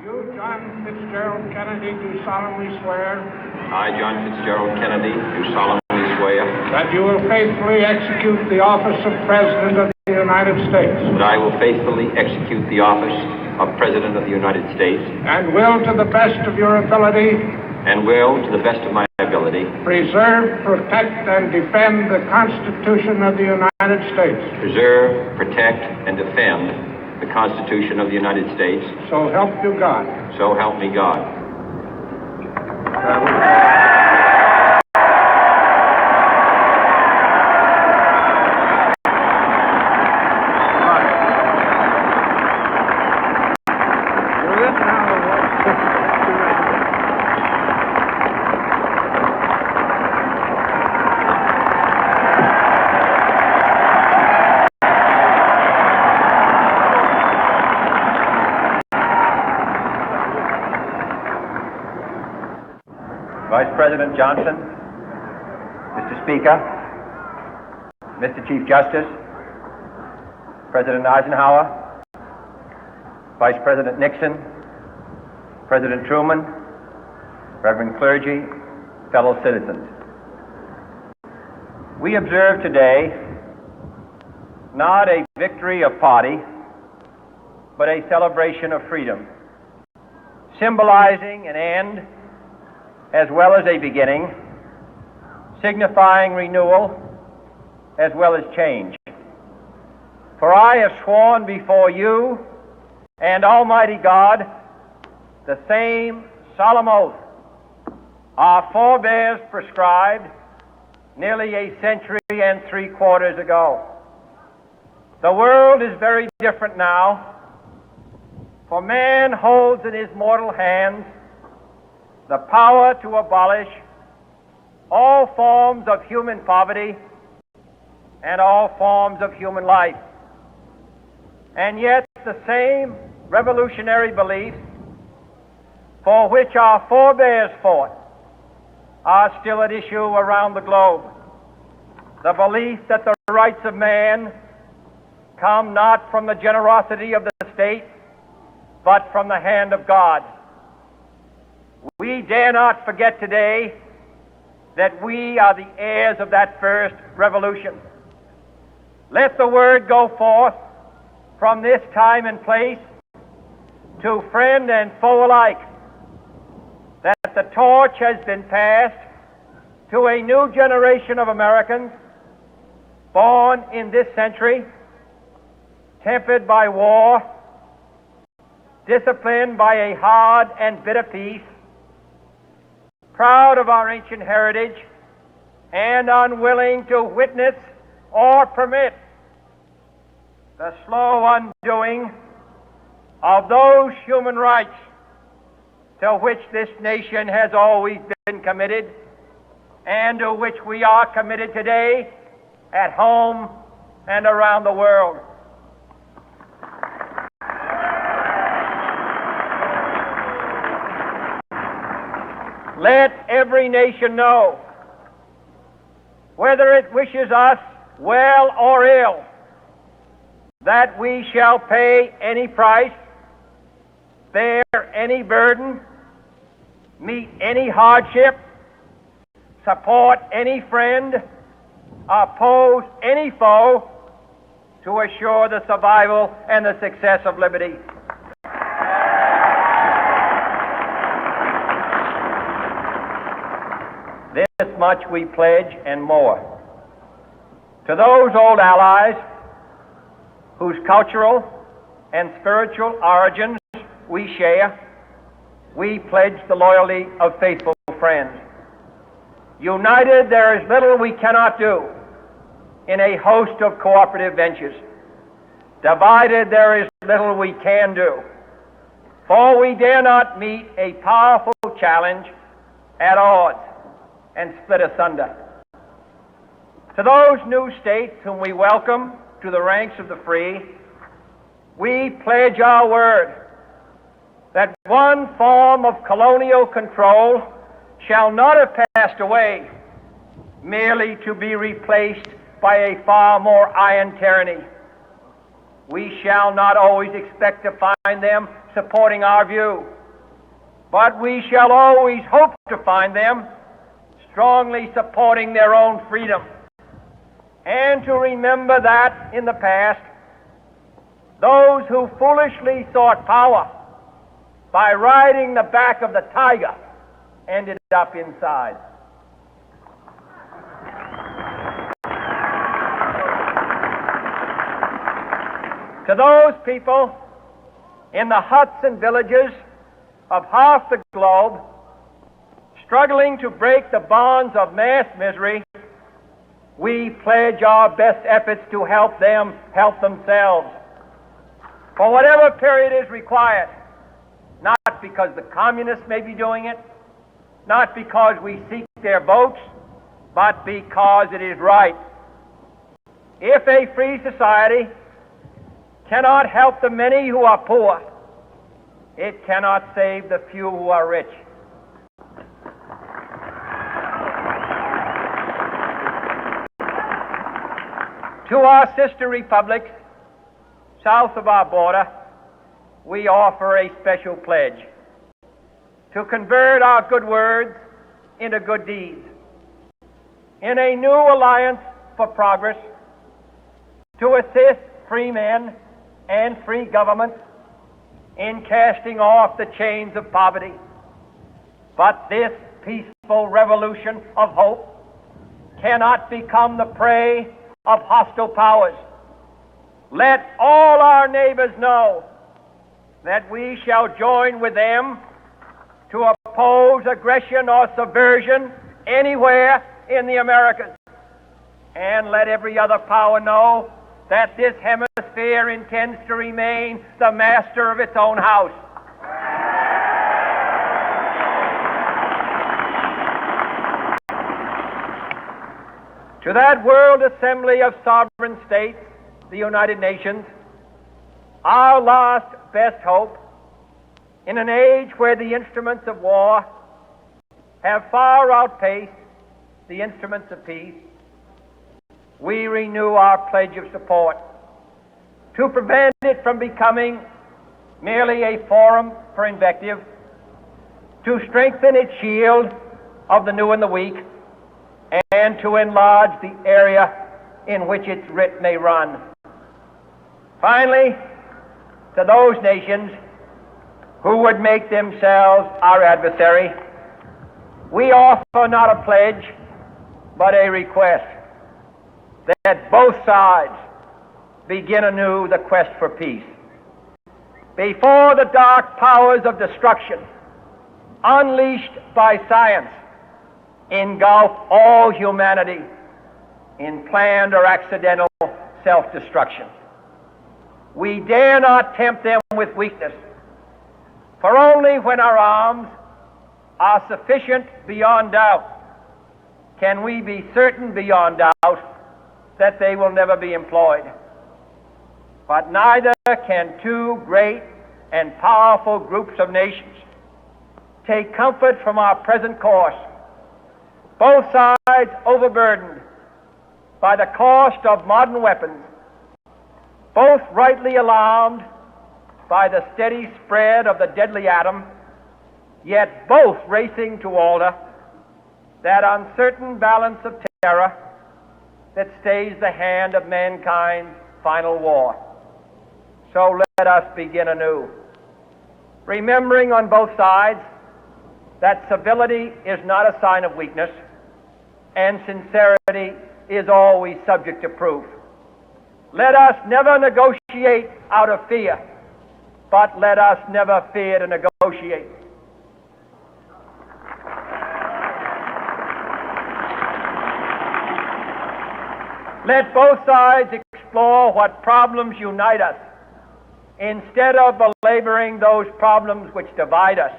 You, John Fitzgerald Kennedy, do solemnly swear. I, John Fitzgerald Kennedy, do solemnly swear. That you will faithfully execute the office of President of the United States. That I will faithfully execute the office of President of the United States. And will, to the best of your ability. And will, to the best of my ability. Preserve, protect, and defend the Constitution of the United States. Preserve, protect, and defend the Constitution of the United States. So help you God. So help me God. Vice President Johnson, Mr. Speaker, Mr. Chief Justice, President Eisenhower, Vice President Nixon, President Truman, Reverend clergy, fellow citizens. We observe today not a victory of party, but a celebration of freedom, symbolizing an end as well as a beginning, signifying renewal as well as change. For I have sworn before you and Almighty God the same solemn oath our forebears prescribed nearly a century and 3/4 ago. The world is very different now, for man holds in his mortal hands the power to abolish all forms of human poverty and all forms of human life. And yet the same revolutionary beliefs for which our forebears fought are still at issue around the globe. The belief that the rights of man come not from the generosity of the state, but from the hand of God. We dare not forget today that we are the heirs of that first revolution. Let the word go forth from this time and place to friend and foe alike that the torch has been passed to a new generation of Americans born in this century, tempered by war, disciplined by a hard and bitter peace, proud of our ancient heritage, and unwilling to witness or permit the slow undoing of those human rights to which this nation has always been committed and to which we are committed today at home and around the world. Let every nation know, whether it wishes us well or ill, that we shall pay any price, bear any burden, meet any hardship, support any friend, oppose any foe to assure the survival and the success of liberty. This much we pledge and more. To those old allies whose cultural and spiritual origins we share, we pledge the loyalty of faithful friends. United, there is little we cannot do in a host of cooperative ventures. Divided, there is little we can do, for we dare not meet a powerful challenge at odds and split asunder. To those new states whom we welcome to the ranks of the free, we pledge our word that one form of colonial control shall not have passed away merely to be replaced by a far more iron tyranny. We shall not always expect to find them supporting our view, but we shall always hope to find them strongly supporting their own freedom, and to remember that in the past, those who foolishly sought power by riding the back of the tiger ended up inside. To those people in the huts and villages of half the globe struggling to break the bonds of mass misery, we pledge our best efforts to help them help themselves for whatever period is required, not because the communists may be doing it, not because we seek their votes, but because it is right. If a free society cannot help the many who are poor, it cannot save the few who are rich. To our sister republics south of our border, we offer a special pledge to convert our good words into good deeds in a new alliance for progress, to assist free men and free governments in casting off the chains of poverty. But this peaceful revolution of hope cannot become the prey of hostile powers. Let all our neighbors know that we shall join with them to oppose aggression or subversion anywhere in the Americas. And let every other power know that this hemisphere intends to remain the master of its own house. To that World Assembly of Sovereign States, the United Nations, our last best hope, in an age where the instruments of war have far outpaced the instruments of peace, we renew our pledge of support to prevent it from becoming merely a forum for invective, to strengthen its shield of the new and the weak, and to enlarge the area in which its writ may run. Finally, to those nations who would make themselves our adversary, we offer not a pledge, but a request that both sides begin anew the quest for peace. Before the dark powers of destruction, unleashed by science, engulf all humanity in planned or accidental self-destruction, we dare not tempt them with weakness, for only when our arms are sufficient beyond doubt can we be certain beyond doubt that they will never be employed. But neither can two great and powerful groups of nations take comfort from our present course, both sides overburdened by the cost of modern weapons, both rightly alarmed by the steady spread of the deadly atom, yet both racing to alter that uncertain balance of terror that stays the hand of mankind's final war. So let us begin anew, remembering on both sides that civility is not a sign of weakness, and sincerity is always subject to proof. Let us never negotiate out of fear, but let us never fear to negotiate. Let both sides explore what problems unite us, instead of belaboring those problems which divide us.